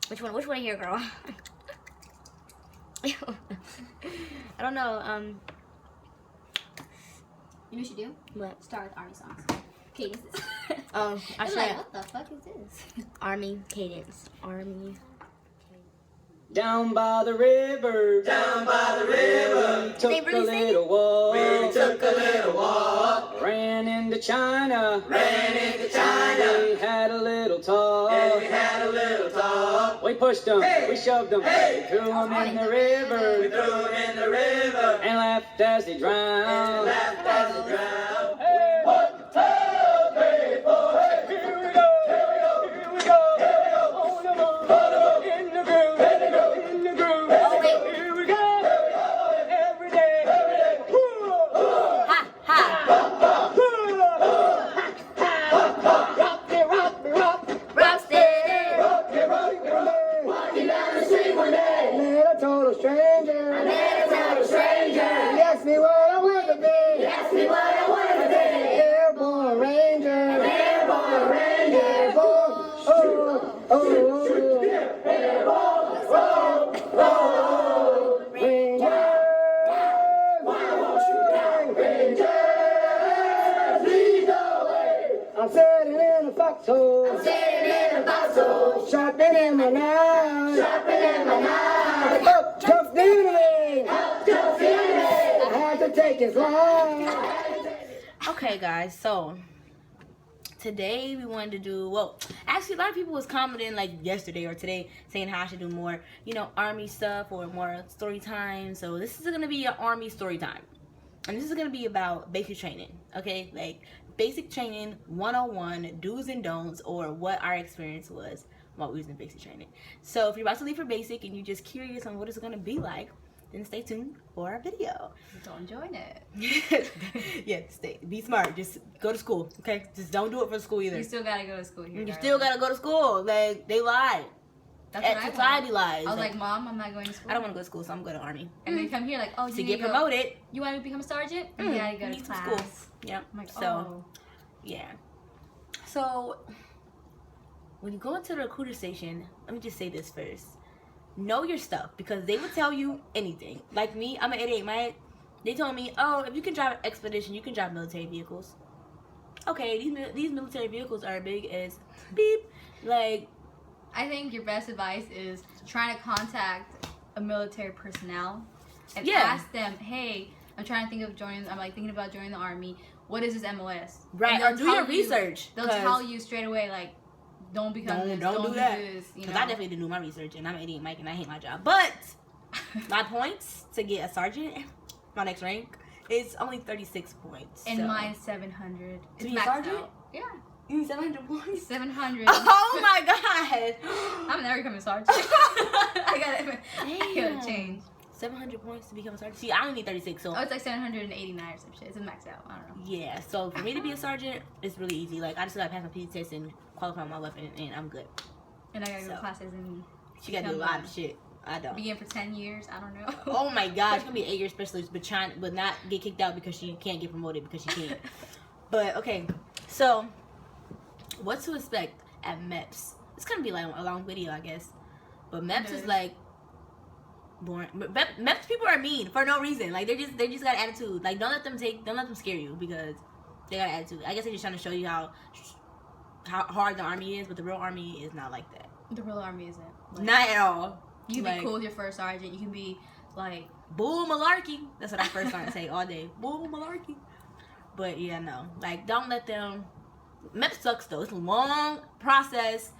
Which one here, girl? I don't know. You know what you do? What? Start with Army songs. Cadences. Oh, I It's should. like, what the fuck is this? Army cadence. Army. Down by the river, down by the river, we took a little walk. We took a little walk. Ran into China, ran into China. We had a little talk, we had a little talk. We pushed them, we shoved them, we threw them in the river, we threw them in the river, and laughed as they drowned, laughed as they drowned. Hey, 1, 2, 3, 4, hey, here we go, here we go, here we go, here we go, on the move, in the groove. I'm sitting in a foxhole. I'm sitting in a foxhole. Sharpening in my knife. Sharpening in my knife. Up jumps the enemy. Up jumps the enemy. I had to take his life. Okay, guys. So today we wanted to do, well, actually a lot of people was commenting like yesterday or today saying how I should do more, you know, army stuff or more story time. So this is gonna be an army story time, and this is gonna be about basic training. Okay, like basic training 101, do's and don'ts, or what our experience was while we was in basic training. So if you're about to leave for basic and you're just curious on what it's gonna be like, then stay tuned for our video. Don't join it. Yeah, be smart. Just go to school, okay? Just don't do it for school either. You still gotta go to school here. You still gotta go to school. Like, they lied. That's what I society lies. I was like, Mom, I'm not going to school. I don't want to go to school, so I'm going to Army. And they come here like, oh, you to need get to promoted. You want to become a sergeant? You gotta go to class. School. Yep. I'm like, so, oh. yeah. So, when you go into the recruiter station, let me just say this first. Know your stuff, because they will tell you anything. Like me, I'm an 88. They told me, oh, if you can drive an expedition, you can drive military vehicles. Okay, these military vehicles are big as beep. Like, I think your best advice is trying to contact a military personnel and ask them, hey, I'm trying to think of joining, I'm like thinking about joining the Army. What is this MOS? Right, or do your research. They'll tell you straight away, like, don't become this, don't do that. Because I definitely didn't do my research, and I'm an idiot Mike, and I hate my job. But my points to get a sergeant, my next rank, is only 36 points. And mine's 700. To be a sergeant? Out. Yeah. You need 700 points? 700. Oh my god! I'm never becoming a sergeant. I gotta change. 700 points to become a sergeant? See, I only need 36, so... Oh, it's like 789 or some shit. It's a max out. I don't know. Yeah, so for me to be a sergeant, it's really easy. Like, I just gotta pass my PT test and qualify my weapon, and I'm good. And I gotta go to classes and... She gotta do a lot of shit. I don't. Be in for 10 years. I don't know. Oh my gosh, she's gonna be an 8-year specialist, but not get kicked out because she can't get promoted because she can't. But, okay, so... what to expect at MEPS? It's gonna be like a long video, I guess. But MEPS is like boring. MEPS people are mean for no reason. Like they just got attitude. Like don't let them scare you because they got attitude. I guess they're just trying to show you how hard the Army is, but the real Army is not like that. The real Army isn't. Like, not at all. You can be cool with your first sergeant. You can be like bull malarkey. That's what I first started to say all day. Bull malarkey. But yeah, no. Like don't let them. MEPS sucks though. It's a long process.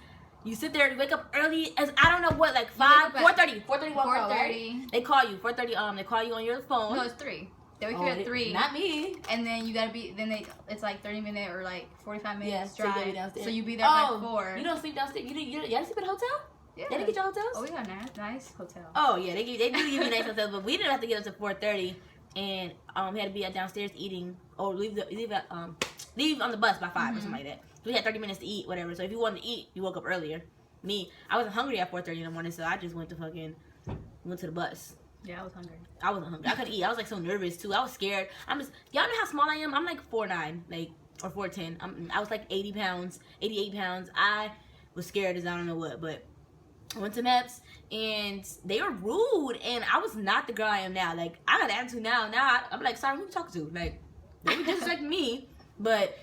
You sit there, you wake up early as I don't know what, like 4:30. 4:30. They call you 4:30. They call you on your phone. No, it's 3. They wake you at 3. Not me. And then you gotta be. Then it's like 30-minute or like 45 minutes drive. So you be there by 4. You don't sleep downstairs. You sleep at a hotel? Yeah. They didn't get your hotels? Oh, we got a nice hotel. Oh yeah, they do give you nice hotels, but we didn't have to get up to 4:30, and we had to be downstairs eating or leave on the bus by 5 or something like that. So we had 30 minutes to eat, whatever. So if you wanted to eat, you woke up earlier. Me, I wasn't hungry at 4:30 in the morning, so I just went to the bus. Yeah, I was hungry. I wasn't hungry. I couldn't eat. I was like so nervous too. I was scared. Y'all know how small I am? I'm like 4'9", like or 4'10". I was like 88 pounds. I was scared as I don't know what, but I went to MEPS, and they were rude, and I was not the girl I am now. Like, I got attitude now. I'm like, sorry, who you talking to? Like, they were disrespecting me, but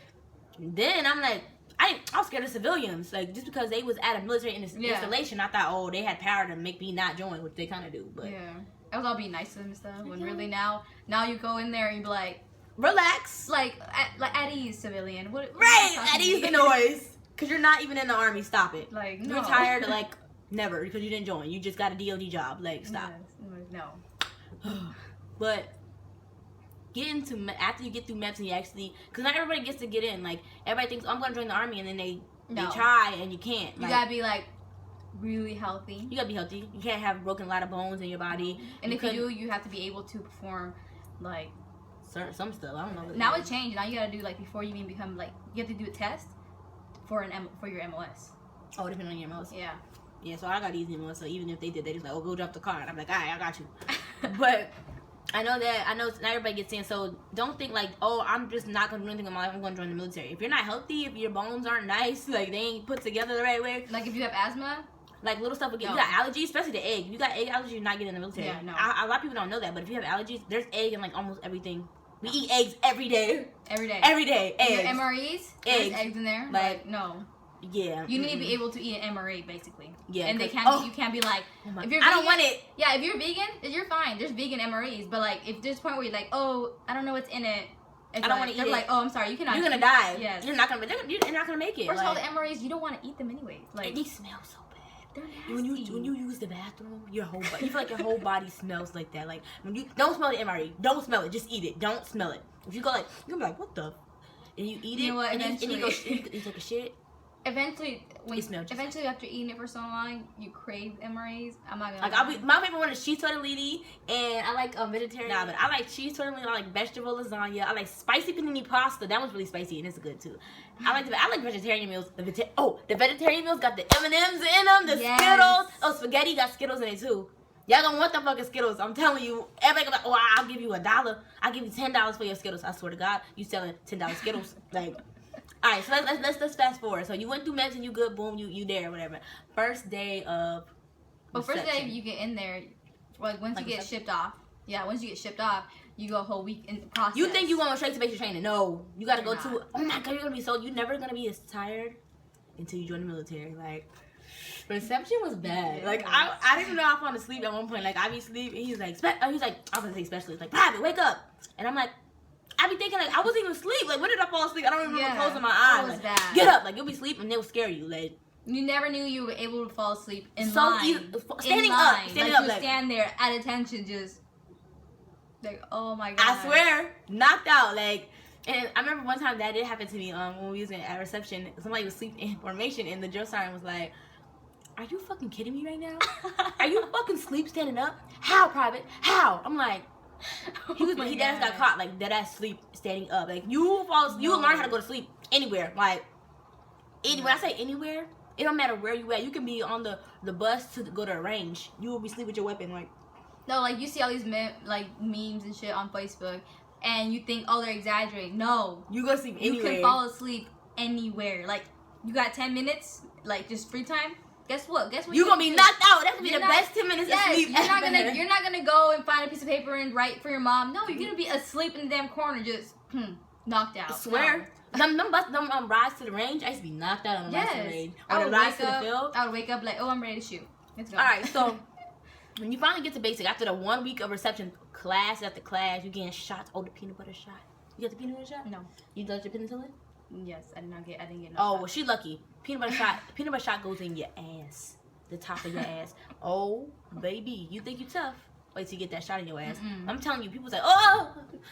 then I'm like, I was scared of civilians. Like, just because they was at a military installation, I thought, oh, they had power to make me not join, which they kind of do. But yeah, I was all being nice to them and stuff. When really now you go in there and you be like, relax, like at ease, civilian. What right, at ease the noise, because you're not even in the army. Stop it. Like, no. You're retired, like. Never, because you didn't join. You just got a DOD job. Like, stop. No. But after you get through MEPS and you actually, because not everybody gets to get in. Like, everybody thinks, oh, I'm going to join the army, and then they try and you can't. You gotta be like really healthy. You gotta be healthy. You can't have broken a lot of bones in your body. And if you do, you have to be able to perform like some stuff. I don't know. Now it changed. Now you gotta do like before you even become like you have to do a test for your MLS. Oh, depending on your MLS. Yeah. Yeah, so I got easy ones. So even if they did, they just like, oh, go drop the car. And I'm like, all right, I got you. But I know not everybody gets in. So don't think like, oh, I'm just not gonna do anything in my life. I'm gonna join the military. If you're not healthy, if your bones aren't nice, like they ain't put together the right way. Like if you have asthma, like little stuff again. No. You got allergies, especially the egg. If you got egg allergies, you're not getting in the military. Yeah, no. A lot of people don't know that, but if you have allergies, there's egg in like almost everything. We eat eggs every day. Every day. Every day. Eggs. Your MREs, there's eggs in there. Like no. Yeah. You need to be able to eat an MRE basically. Yeah. And they can't. You can't be like, if you're vegan, I don't want it. Yeah, if you're vegan, you're fine. There's vegan MREs, but like if there's a point where you're like, oh, I don't know what's in it. I don't want to eat it. Like, oh, I'm sorry, you cannot. You're gonna die. Yes. You're not gonna make it. First of all, the MREs, you don't want to eat them anyway. Like they smell so bad. They're nasty. When you use the bathroom, your whole body, you feel like your whole body smells like that. Like when you don't smell the MRE, don't smell it. Just eat it. Don't smell it. If you go like, you're gonna be like, what the? And you eat it. You know what? And eventually, you take a shit. Eventually, after eating it for so long, you crave MREs. I'm not gonna. Like my favorite one is cheese tortellini, and I like vegetarian. Nah, but I like cheese tortellini. I like vegetable lasagna. I like spicy panini pasta. That one's really spicy and it's good too. I like vegetarian meals. The vegetarian meals got the M&Ms in them. The Skittles. Oh, spaghetti got Skittles in it too. Y'all don't want the fucking Skittles. I'm telling you. Everybody gonna be like, oh, I'll give you $1. I'll give you $10 for your Skittles. I swear to God, you selling $10 Skittles like. All right, so let's fast forward. So you went through MEPS and you good, boom, you there, whatever. First day of. Well, first day you get in there, like once you get shipped off. Yeah, once you get shipped off, you go a whole week in the process. You think you going straight to basic training? No, you gotta go to. Oh my God, you're gonna be you're never gonna be as tired until you join the military. Like reception was bad. Like I didn't even know I falling asleep at one point. Like I be sleeping. He's like I was gonna say specialist. Like private, wake up. And I'm like. I be thinking like I wasn't even asleep. Like when did I fall asleep? I don't even remember closing my eyes. That was bad. Get up, like you'll be asleep and they'll scare you. Like you never knew you were able to fall asleep in line. Standing up, you stand there at attention, just like oh my God. I swear, knocked out. Like, and I remember one time that did happen to me. When we was at reception, somebody was sleeping in formation, and the drill sergeant was like, "Are you fucking kidding me right now? Are you fucking sleep standing up? How, private? How?" I'm like. He dead got caught like dead ass sleep standing up. Like you learn how to go to sleep anywhere. Like when I say anywhere, it don't matter where you at. You can be on the bus to go to a range. You will be sleep with your weapon. Like no, like you see all these memes and shit on Facebook, and you think oh they're exaggerating. No, you go to sleep anywhere. You can fall asleep anywhere. Like you got 10 minutes, like just free time. Guess what? You're gonna be knocked out. That's gonna be the best 10 minutes of sleep. You're not gonna go and find a piece of paper and write for your mom. No, you're gonna be asleep in the damn corner, just knocked out. I swear. No. Them rides to the range, I used to be knocked out on the rides to the range. Or the rides to the field. I would wake up like, oh, I'm ready to shoot. Let's go. All right, so when you finally get to basic, after the 1 week of reception, class after class, you getting shots. Oh, the peanut butter shot. You got the peanut butter shot? No. You got your penicillin? Yes, I didn't get no Oh, well, she's lucky. Peanut butter shot goes in your ass. The top of your ass. Oh, baby. You think you tough. Wait till you get that shot in your ass. I'm telling you, people's like, oh,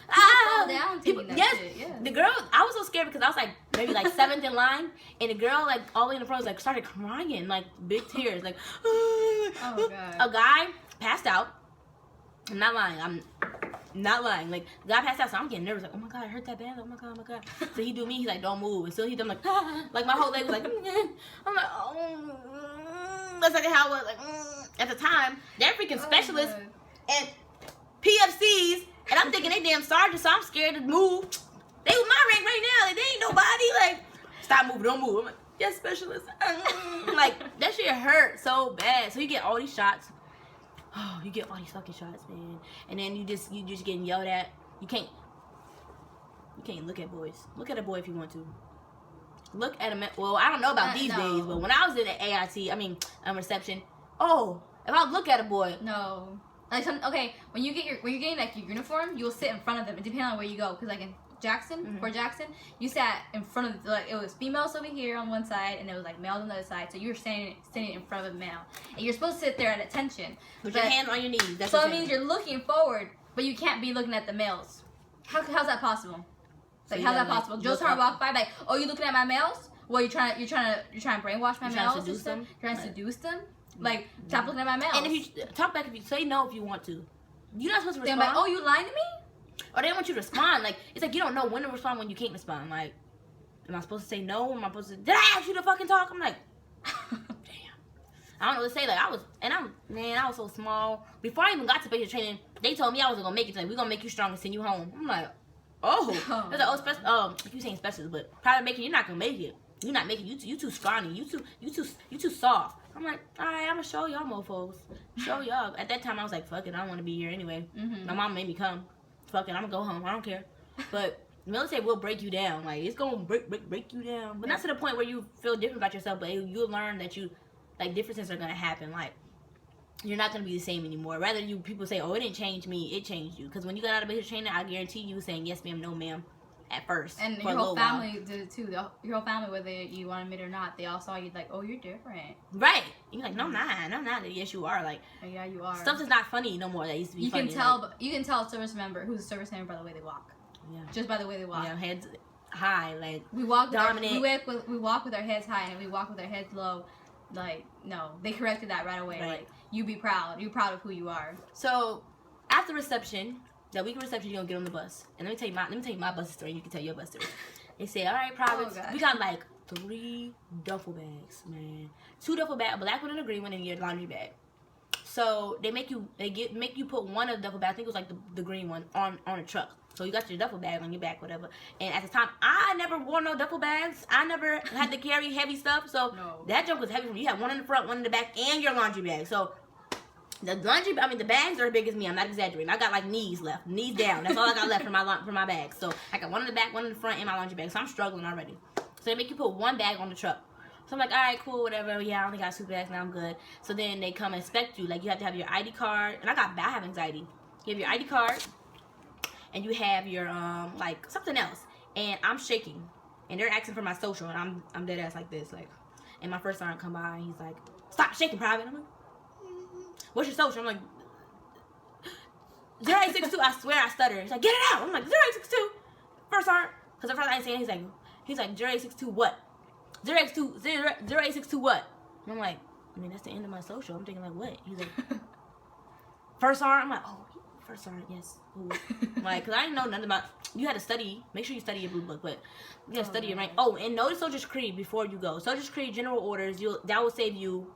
fall down taking that shit. Yeah. The girl, I was so scared because I was like, maybe like 7th in line, and the girl like all the way in the front was like started crying, like big tears, like, oh God. A guy passed out. I'm not lying. Like the guy passed out, so I'm getting nervous. Like, oh my God, I hurt that bad. Oh my God. So he do me. He's like, don't move. And so he done like my whole leg was like, I'm like, oh. That's like how it was like at the time. They're freaking specialists and PFCs, and I'm thinking they damn sergeants, so I'm scared to move. They with my rank right now. Like they ain't nobody. Like stop moving, don't move. I'm like, Yes, specialist. Like, that shit hurt so bad. So you get all these shots. Oh, you get all these fucking shots, man. And then you just getting yelled at. You can't look at boys. Look at a boy if you want to. Look at a man. Well, I don't know about these days, but when I was in the reception, oh, if I look at a boy, no. Like when you're getting like your uniform, you'll sit in front of them. It depends on where you go, because like in Jackson, Fort Jackson, you sat in front of like it was females over here on one side and it was like males on the other side. So you were sitting in front of a male, and you're supposed to sit there at attention with your hand on your knees. That's so it means you're looking forward, but you can't be looking at the males. How's that possible? Like, so how's that possible? Joe's trying to walk by, like, oh, you looking at my males? Well, you're trying to brainwash my males. Seduce them. Trying to seduce them. Like, stop looking at my males. And if you talk back, if you say no, if you want to, you're not supposed to respond. They're like, oh, you lying to me? Or they want you to respond. Like, it's like you don't know when to respond when you can't respond. Like, am I supposed to say no? Am I supposed to? Did I ask you to fucking talk? I'm like, damn. I don't know what to say. Like, I was so small. Before I even got to basic training, they told me I wasn't gonna make it. Like, we're gonna make you strong and send you home. I'm like, oh. They're like, oh, you saying specialist, but probably making you're not gonna make it. You're not making you too scrawny. You too soft. I'm like, all right, I'm gonna show y'all mofos. Show y'all. At that time, I was like, fuck it, I don't want to be here anyway. My mom made me come. Fuck it, I'm gonna go home. I don't care. But military will break you down. Like, it's gonna break you down. But not to the point where you feel different about yourself. But you'll learn that differences are gonna happen. Like, you're not gonna be the same anymore. Rather, people say, oh, it didn't change me. It changed you. Because when you got out of basic training, I guarantee you saying yes, ma'am, no, ma'am. At first, and your whole family did it too. Your whole family, whether you want to admit it or not, they all saw you like, oh, you're different. Right? You're like, no, I'm not. Yes, you are. Like, oh, yeah, you are. Stuff is not funny no more. That used to be. You funny. Can tell. Like, you can tell a service member who's a service member by the way they walk. Yeah. Just by the way they walk. Yeah, heads high, like we walk dominant. We walk with our heads high and we walk with our heads low. Like, no, they corrected that right away. Right. Like, you be proud. You're proud of who you are. So after reception. That week of reception, you're gonna get on the bus. And let me tell you my bus story, and you can tell your bus story. They say, all right, privates, we got like 3 duffel bags, man. 2 duffel bags, a black one and a green one, and your laundry bag. So they make you put one of the duffel bags, I think it was like the green one, on a truck. So you got your duffel bag on your back, whatever. And at the time, I never wore no duffel bags. I never had to carry heavy stuff. So that junk was heavy for me. You had one in the front, one in the back, and your laundry bag. So the bags are as big as me. I'm not exaggerating. I got like knees left, knees down. That's all I got left for my bag. So I got one in the back, one in the front, and my laundry bag. So I'm struggling already. So they make you put one bag on the truck. So I'm like, all right, cool, whatever. Yeah, I only got 2 bags now. I'm good. So then they come inspect you. Like, you have to have your ID card, and I have anxiety. You have your ID card, and you have your like something else. And I'm shaking, and they're asking for my social, and I'm dead ass like this, like. And my first sergeant come by, and he's like, stop shaking, private. I'm like, what's your social? I'm like, 0862. I swear I stutter. He's like, get it out. I'm like, 0862. First sergeant. Because at first I ain't saying it. He's like 0862 what? 0862 what? And I'm like, I mean, that's the end of my social. I'm thinking like, what? He's like, first sergeant. I'm like, oh, first sergeant, yes. Ooh. Like, because I didn't know nothing about, you had to study. Make sure you study your blue book, but you got to study it, right? Oh, and know the soldier's creed before you go. Soldier's creed, general orders, that will save you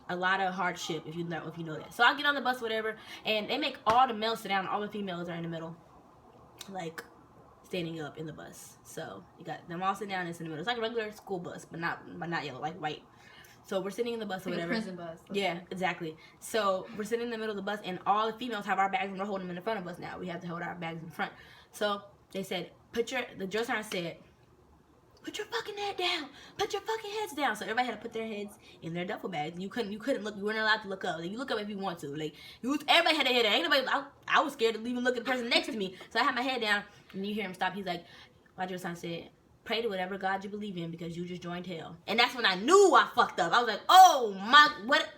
a lot of hardship if you know that. So I get on the bus, whatever, and they make all the males sit down, all the females are in the middle, like standing up in the bus. So you got them all sitting down, it's in the middle. It's like a regular school bus, but not yellow, like white. So we're sitting in the bus or whatever. A prison bus. Yeah, exactly. So we're sitting in the middle of the bus, and all the females have our bags, and we're holding them in the front of us now. We have to hold our bags in front. So they said, the drill sergeant said, put your fucking head down. Put your fucking heads down. So everybody had to put their heads in their duffel bags. You couldn't look. You weren't allowed to look up. Like, you look up if you want to. Like, everybody had their head down. Ain't nobody. I was scared to even look at the person next to me. So I had my head down, and you hear him stop. He's like, my drill sergeant said, pray to whatever God you believe in because you just joined hell. And that's when I knew I fucked up. I was like, oh my, what?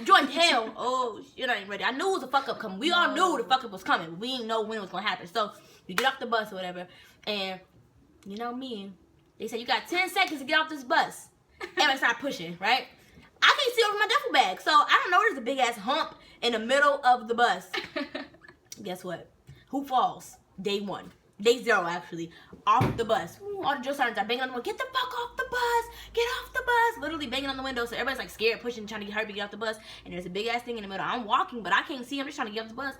Joined hell. Oh, you're not even ready. I knew it was a fuck up coming. We all knew the fuck up was coming. We didn't know when it was going to happen. So you get off the bus or whatever, and you know me. They said, you got 10 seconds to get off this bus. Everybody start pushing, right? I can't see over my duffel bag. So I don't know, there's a big ass hump in the middle of the bus. Guess what? Who falls? Day 1. Day 0, actually. Off the bus. Ooh, all the drill sergeants are banging on the window. Get the fuck off the bus. Get off the bus. Literally banging on the window. So everybody's like scared, pushing, trying to hurry to get off the bus. And there's a big ass thing in the middle. I'm walking, but I can't see. I'm just trying to get off the bus.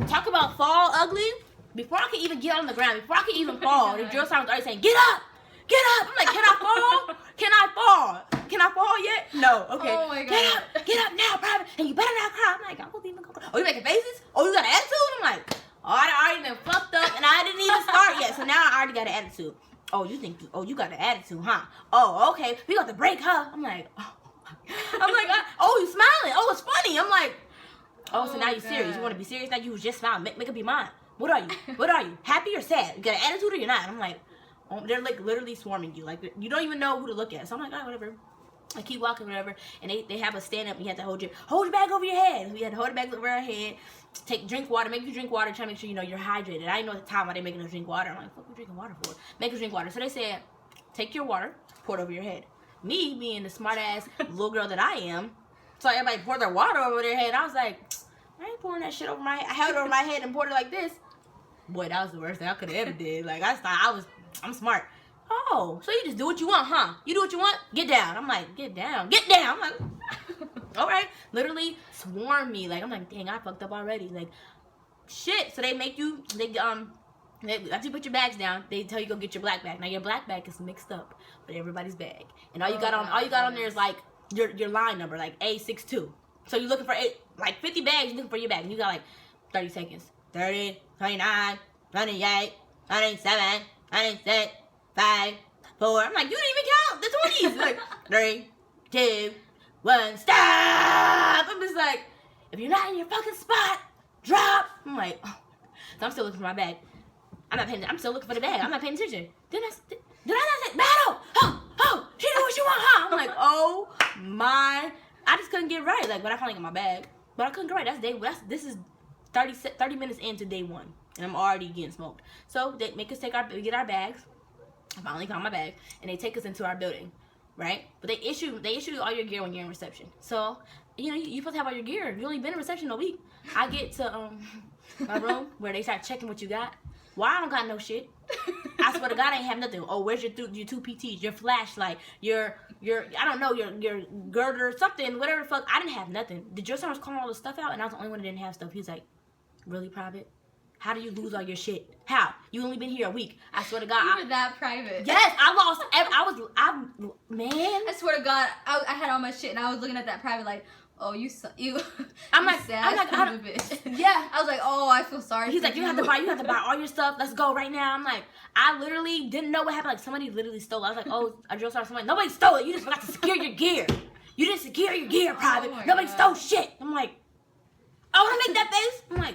Talk about fall ugly. Before I could even get on the ground, before I could even fall, the drill sergeant was already saying, get up! get up. I'm like, can I fall? Can I fall? Can I fall yet? No. Okay. Oh my God. Get up now, private. And you better not cry. I'm like, I won't even cry. Oh, you making faces? Oh, you got an attitude? I'm like, oh, I already been fucked up and I didn't even start yet. So now I already got an attitude. Oh, you got an attitude, huh? Oh, okay. We got the break, huh? I'm like, oh. I'm like, oh, you smiling. Oh, it's funny. I'm like, oh, so now you're serious. You want to be serious now? You was just smiling. Make up your mind. What are you? What are you? Happy or sad? You got an attitude or you're not? I'm like, oh, they're like literally swarming you. Like, you don't even know who to look at. So I'm like, oh, whatever. I keep walking, whatever. And they have a stand up. You have to hold your bag over your head. We had to hold it back over our head. Drink water. Make you drink water. Try to make sure you know you're hydrated. I didn't know at the time why they making us drink water. I'm like, what are we drinking water for? Make us drink water. So they said, take your water, pour it over your head. Me being the smart ass little girl that I am, so everybody poured their water over their head. I was like, I ain't pouring that shit over my head. I held it over my head and poured it like this. Boy, that was the worst thing I could have ever did. Like, I'm smart. Oh, so you just do what you want, huh? You do what you want? Get down. I'm like, get down. Get down. I'm like, all right. Literally swarm me. Like, I'm like, dang, I fucked up already. Like, shit. So they make you, after you put your bags down, they tell you go get your black bag. Now your black bag is mixed up with everybody's bag, and all you got on there is like your line number, like A62. So you're looking for 50 bags. You're looking for your bag, and you got like 30 seconds. 30, 29, 28, 27, 26, 5, 4. I'm like, you didn't even count the 20s. Like 3, 2, 1, stop. I'm just like, if you're not in your fucking spot, drop. I'm like, oh. So I'm still looking for my bag. I'm still looking for the bag. I'm not paying attention. Did I not say battle? Oh, she knew what she want, huh? I'm like, oh my. I just couldn't get right. Like, but I finally got my bag. But I couldn't get right. This is 30 minutes into day 1. And I'm already getting smoked. So they make us we get our bags. I finally found my bag. And they take us into our building. Right? But they issue all your gear when you're in reception. So, you know, you're supposed to have all your gear. You only been in reception a week. I get to my room where they start checking what you got. Well, I don't got no shit. I swear to God, I ain't have nothing. Oh, where's your 2 PTs, your flashlight, your I don't know, your girder, something, whatever the fuck. I didn't have nothing. The drill sergeant was calling all the stuff out, and I was the only one that didn't have stuff. He was like, really, private? How do you lose all your shit? How? You only been here a week. I swear to God. You were that private. Yes, man. I swear to God, I had all my shit, and I was looking at that private like, oh, you. I'm like, bitch. Yeah. I was like, oh, I feel sorry. He's like, you have to buy all your stuff. Let's go right now. I'm like, I literally didn't know what happened. Like, somebody literally stole it. I was like, oh, I drill sergeant. Somebody, nobody stole it. You just forgot to secure your gear. You didn't secure your gear, private. Oh Nobody God. stole shit. I'm like, I want to make that face. I'm like,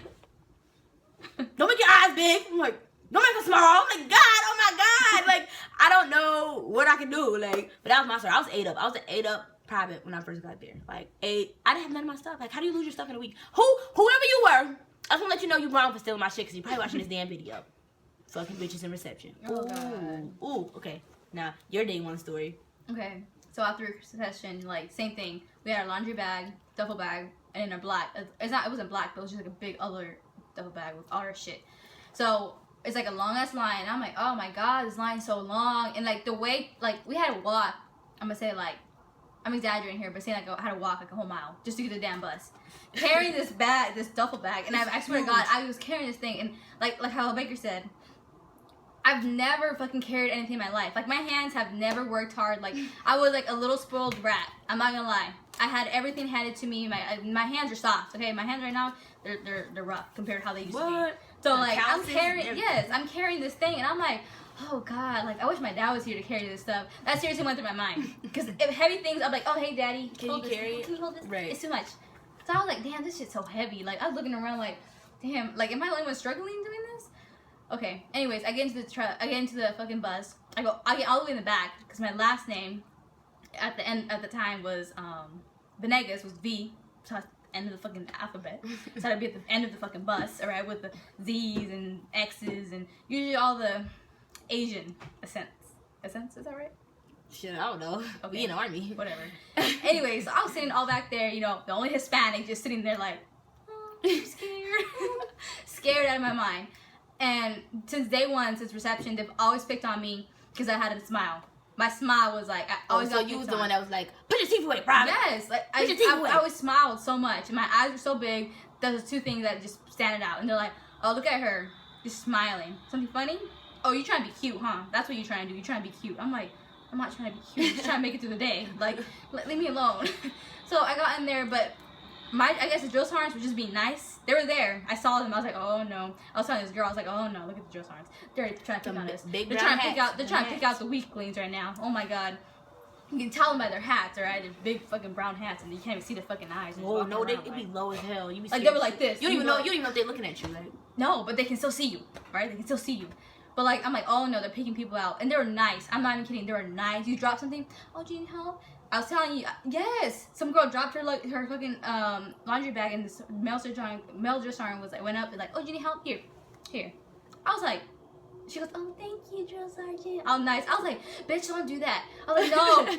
don't make your eyes big. I'm like, don't make them small. I'm like, God, oh my God. Like, I don't know what I can do. Like, but that was my story. I was 8 up. I was an 8 up private when I first got there. Like, 8. I didn't have none of my stuff. Like, how do you lose your stuff in a week? Whoever you were, I just want to let you know you wrong for stealing my shit because you're probably watching this damn video. Fucking bitches in reception. Oh, God. Ooh, okay. Now, your day 1 story. Okay, so after session, like, same thing. We had our laundry bag, duffel bag, and in a black. It wasn't black, but it was just like a big other duffel bag with all our shit. So it's like a long ass line. And I'm like, oh my God, this line's so long. And like the way, like, we had to walk. I'm gonna say like, I'm exaggerating here, but saying like I had to walk like a whole mile just to get the damn bus. Carrying this bag, this duffel bag, and I swear to God, I was carrying this thing, and like how Baker said, I've never fucking carried anything in my life. Like, my hands have never worked hard. Like, I was like a little spoiled brat. I'm not gonna lie. I had everything handed to me. My hands are soft. Okay, my hands right now, they're rough compared to how they used to be. So like, I'm carrying this thing, and I'm like, oh God, like, I wish my dad was here to carry this stuff. That seriously went through my mind. Because if heavy things, I'm like, oh hey daddy, can you carry it? Can you hold this? Right. It's too much. So I was like, damn, this shit's so heavy. Like, I was looking around like, damn, like, am I the only one struggling doing this? Okay, anyways, I get into the truck, I get into the fucking bus. I get all the way in the back, because my last name at the time was, Venegas was V, so at the end of the fucking alphabet. So I'd be at the end of the fucking bus, alright, with the Z's and X's and usually all the Asian accents. Accents, is that right? Shit, I don't know. Okay. We in the army. Whatever. Anyways, so I was sitting all back there, you know, the only Hispanic just sitting there like, oh, I'm scared. Scared out of my mind. And since day 1, since reception, they've always picked on me because I had a smile. My smile was like, I always so you was the one that was like, put your teeth away, private. Yes, like I always smiled so much, and my eyes were so big. Those 2 things that just standing out, and they're like, oh, look at her, just smiling. Something funny? oh, you trying to be cute, huh? That's what you trying to do. You trying to be cute. I'm like, I'm not trying to be cute. I'm just trying to make it through the day. Like, leave me alone. So I got in there, but I guess the drill sergeants were just being nice. They were there. I saw them. I was like, oh no. I was telling this girl, I was like, oh no, look at the drill sergeants. They're trying to pick on us. They're trying to pick out the weaklings right now. Oh my god. You can tell them by their hats, alright? They're big fucking brown hats, and you can't even see their fucking eyes. Oh no, it'd be low as hell. You be like they were like this. You don't even know if they're looking at you, like. No, but they can still see you, right? They can still see you. But like, I'm like, oh no, they're picking people out, and they were nice. I'm not even kidding. They were nice. You drop something. Oh, do you need help? I was telling you, yes. Some girl dropped her fucking laundry bag, and this male drill sergeant was like, went up and like, oh, do you need help? Here. I was like, she goes, oh, thank you, drill sergeant. Oh, nice. I was like, bitch, don't do that. I was like, no.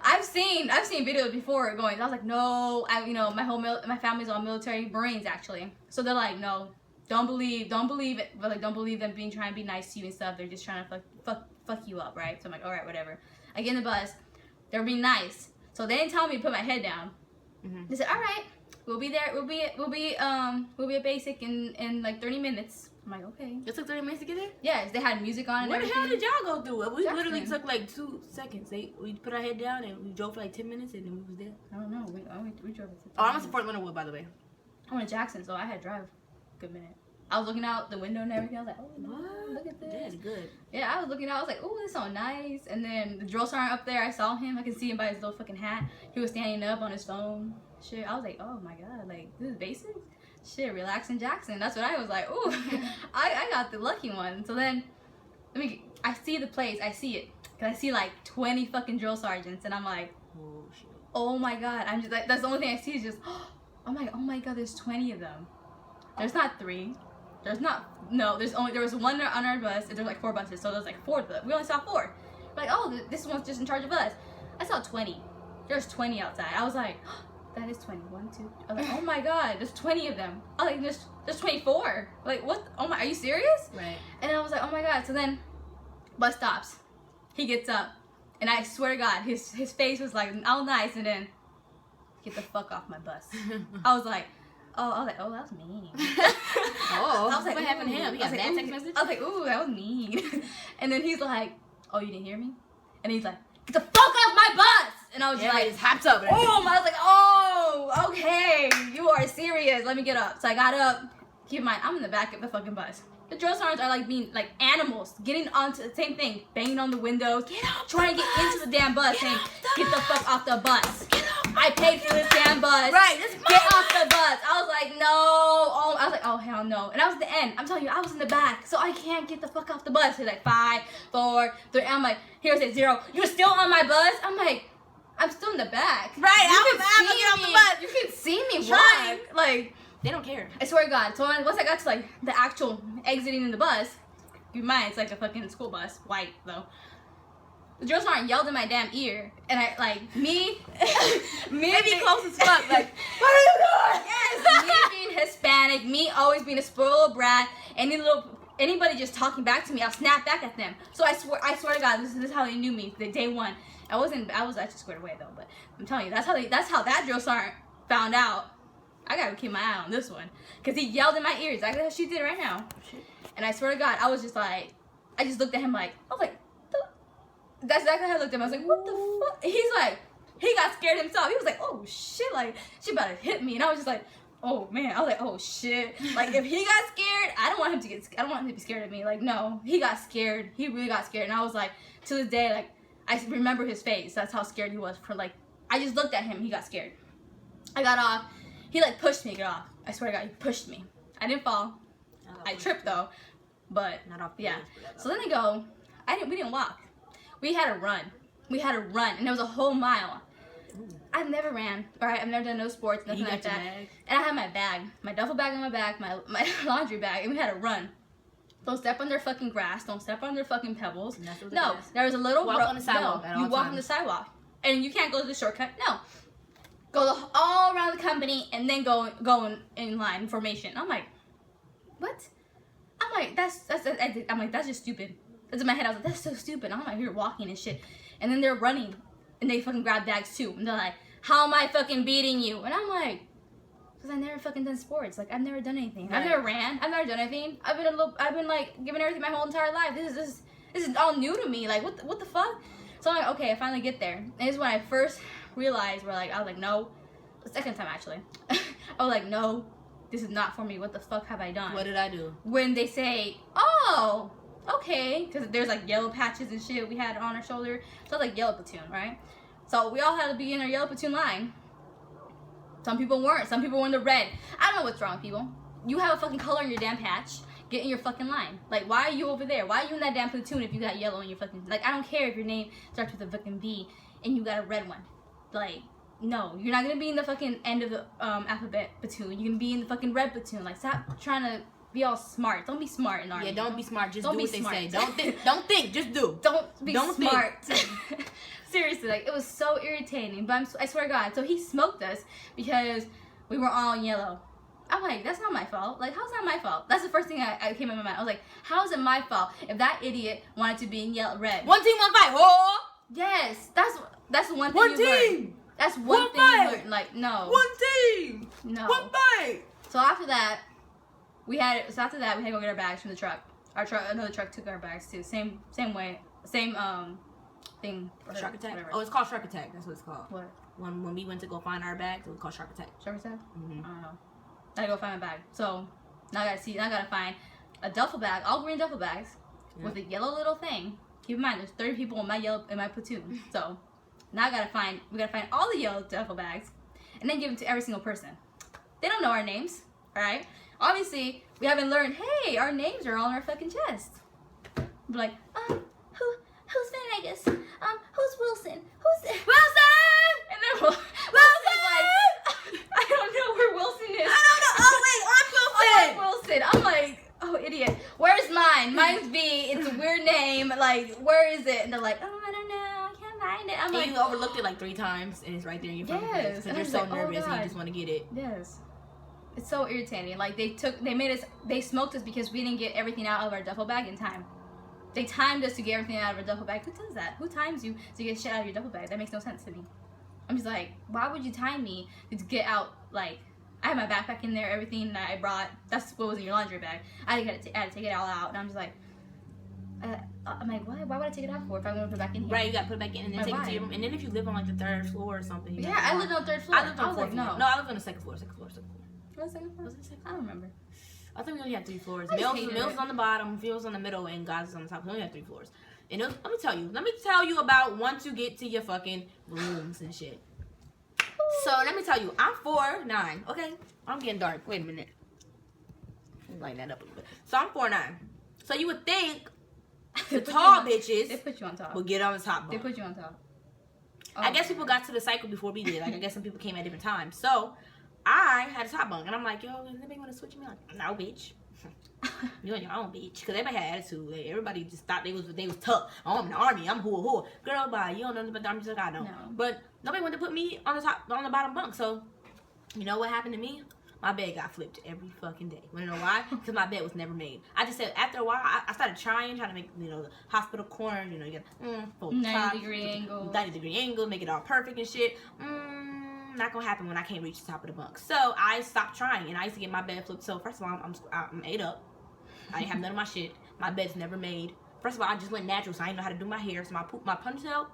I've seen videos before going. I was like, no. My family's all military Marines actually. So they're like, no, don't believe it. But like, don't believe them trying to be nice to you and stuff. They're just trying to fuck you up, right? So I'm like, all right, whatever. I get in the bus. They were being nice. So they didn't tell me to put my head down. They said, all right, we'll be there. We'll be at basic in like 30 minutes. I'm like, okay. It took 30 minutes to get there? Yes, they had music on and Where everything. the hell did y'all go through it? We Jackson. literally took like 2 seconds. We put our head down and we drove for like 10 minutes and then we was there. I don't know. We drove it. Oh, I'm in Fort Leonard Wood, by the way. I went to Jackson, so I had to drive a good minute. I was looking out the window and everything. I was like, oh, what? Look at this. That's good. Yeah, I was looking out. I was like, oh, this is so nice. And then the drill sergeant up there, I saw him. I could see him by his little fucking hat. He was standing up on his phone. Shit, I was like, oh my god, like, this is basic? Shit, relaxing Jackson. That's what I was like, ooh. I got the lucky one. So then, I see the place. I see it. Cause I see like 20 fucking drill sergeants. And I'm like, Oh, shit. oh my god. I'm just like, that's the only thing I see is just, oh my god, there's 20 of them. There's not 3. There's not, no, there was one on our bus, and there's like 4 buses, so there's like 4 of them. We only saw 4. Like, oh, this one's just in charge of us. I saw 20. There's 20 outside. I was like, oh, that is 20. 1, 2. I was like, oh my god, there's 20 of them. I was like, there's 24. Like, what? Oh my, are you serious? Right. And I was like, oh my god. So then, bus stops. He gets up, and I swear to God, his face was like all nice, and then, get the fuck off my bus. I was like, oh, that was mean. Oh, I was like, what happened to him? He got bad text message? I was like, ooh, that was mean. And then he's like, oh, you didn't hear me? And he's like, get the fuck off my bus! And I was just like, just hopped up. oh, I was like, oh, okay, you are serious. Let me get up. So I got up. Keep in mind, I'm in the back of the fucking bus. The drill sergeants are like being like animals, getting onto the same thing, banging on the windows, trying to get into the damn bus, saying, get the fuck off the bus. I paid for this damn bus. Right, Get off the bus. I was like, no. Oh, I was like, oh, hell no. And that was the end. I'm telling you, I was in the back, so I can't get the fuck off the bus. He's like, 5, 4, 3. I'm like, here's a 0. You're still on my bus? I'm like, I'm still in the back. Right, I was off the bus. You can see me walk. Like, they don't care. I swear to God. So once I got to like the actual exiting in the bus, keep in mind it's like a fucking school bus, white though. The drill sergeant yelled in my damn ear, and I like me Maybe close as fuck. Like, what are you doing? Yes, me being Hispanic, me always being a spoiled brat. Anybody just talking back to me, I'll snap back at them. So I swear to God, this is how they knew me. The day one, I was actually squared away though, but I'm telling you, that's how that drill sergeant found out. I gotta keep my eye on this one, cause he yelled in my ear exactly how she did right now. And I swear to God, I was just like, I just looked at him like, I was like, that's exactly how I looked at him. I was like, what the fuck? He's like, he got scared himself. He was like, oh shit, like she about to hit me, and I was just like, oh man. I was like, oh shit. Like if he got scared, I don't want him to be scared of me. Like no, he got scared. He really got scared, and I was like, to this day, like I remember his face. That's how scared he was. For like, I just looked at him. He got scared. I got off. He like pushed me to get off. I swear to God, he pushed me. I didn't fall. I tripped though, but not off. Yeah. So then they go. We didn't walk. We had to run. And it was a whole mile. I've never ran. All right, I've never done no sports, nothing like that. And I had my bag, my duffel bag on my back, my laundry bag, and we had to run. Don't step on their fucking grass. Don't step on their fucking pebbles. No, there was a little walk on the sidewalk. No, you walk on the sidewalk, and you can't go to the shortcut. No. Go all around the company and then go in line formation. I'm like, what? I'm like, that's just stupid. That's in my head. I was like, that's so stupid. I'm like, here walking and shit, and then they're running, and they fucking grab bags too, and they're like, how am I fucking beating you? And I'm like, Because I've never fucking done sports. Like, I've never done anything. Right. I've never ran. I've never done anything. I've been like giving everything my whole entire life. This is all new to me. Like, what the fuck? So I'm like, okay, I finally get there. And this is when I first realized I was like, no. The second time actually. I was like, no, this is not for me. What the fuck have I done? What did I do? When they say, oh, okay, because there's like yellow patches and shit we had on our shoulder. So it's like yellow platoon, right? So we all had to be in our yellow platoon line. Some people weren't. Some people were in the red. I don't know what's wrong with people. You have a fucking color in your damn patch. Get in your fucking line. Like, why are you over there? Why are you in that damn platoon if you got yellow in your fucking... Like, I don't care if your name starts with a fucking B and you got a red one. Like, no. You're not going to be in the fucking end of the alphabet platoon. You're going to be in the fucking red platoon. Like, stop trying to be all smart. Don't be smart in Army. Yeah, don't be smart. Just don't do be what smart. they say. Don't think. Just do. Don't be Don't smart. Seriously, like, it was so irritating. But I swear to God. So he smoked us because we were all in yellow. I'm like, that's not my fault. Like, how's that my fault? That's the first thing I came in my mind. I was like, how is it my fault if that idiot wanted to be in red? One team, one fight. Oh! Yes, that's the one thing One you team! learn. That's one thing you learn. Like, no. One team! No. One fight! So after that, we had to go get our bags from the truck. Another truck took our bags too. Same way. Same thing. Shark attack? Whatever. Oh, it's called shark attack. That's what it's called. What? When we went to go find our bags, it was called shark attack. Shark attack? Mm-hmm. I don't know. I gotta go find my bag. So now I gotta find a duffel bag, all green duffel bags, with a yellow little thing. Keep in mind, there's 30 people in my platoon. So now we gotta find all the yellow duffel bags, and then give them to every single person. They don't know our names, all right? Obviously, we haven't learned. Hey, our names are all on our fucking chest. Be like, who's Van Vegas? Who's Wilson? Who's Wilson? And then Wilson's like, I don't know where Wilson is. I don't know. Oh, wait, I'm Wilson. Wilson. I'm like, oh, idiot. Where's mine? Mine's B. It's a weird name. Like, where is it? And they're like, oh, I don't know. I can't find it. I'm And like, you overlooked it like 3 times, and it's right there in your fucking face. Yes. Because And you're I was so like, oh, nervous and you God. just want to get it. yes. It's so irritating. Like, they smoked us because we didn't get everything out of our duffel bag in time. They timed us to get everything out of our duffel bag. Who does that? Who times you to get shit out of your duffel bag? That makes no sense to me. I'm just like, why would you time me to get out, like, I had my backpack in there, everything that I brought, that's what was in your laundry bag. I had to take it all out, and I'm just like, I'm like, what? Why would I take it out for if I'm going to put it back in here? Right, you got to put it back in and then Like, take it to why? your room. And then if you live on like the 3rd floor or something. you Yeah, gotta I go lived on the 3rd floor. I lived on the 4th floor. No. No, I lived on the 2nd floor. What was the second floor? Was it the 2nd I don't remember. I think we only had 3 floors. I just Mills hated was it. on the bottom, Fields on the middle, and Gaza's on the top. We only had 3 floors. And let me tell you about once you get to your fucking rooms and shit. So let me tell you, I'm 4'9". Okay, I'm getting dark. Wait a minute. Let me lighten that up a little bit. So I'm 4'9". So you would think the tall They bitches put you on top. will get on the top They bunk. put you on top. I guess people got to the cycle before we did. Like, I guess some people came at different times. So I had a top bunk, and I'm like, yo, does anybody want to switch me on? No, bitch. You on your own, bitch. Because everybody had attitude. Like, everybody just thought they was tough. Oh, I'm in the army. I'm who. Girl, bye. You don't know about the army just like I know. No. But nobody wanted to put me on the bottom bunk. So, you know what happened to me? My bed got flipped every fucking day. Want to know why? Because my bed was never made. I just said, after a while, I started trying to make, the hospital corner, you get fold the top, 90-degree angle. 90-degree angle, make it all perfect and shit. Not gonna happen when I can't reach the top of the bunk. So I stopped trying, and I used to get my bed flipped. So first of all, I'm ate up. I didn't have none of my shit. My bed's never made. First of all, I just went natural, so I didn't know how to do my hair. So my ponytail,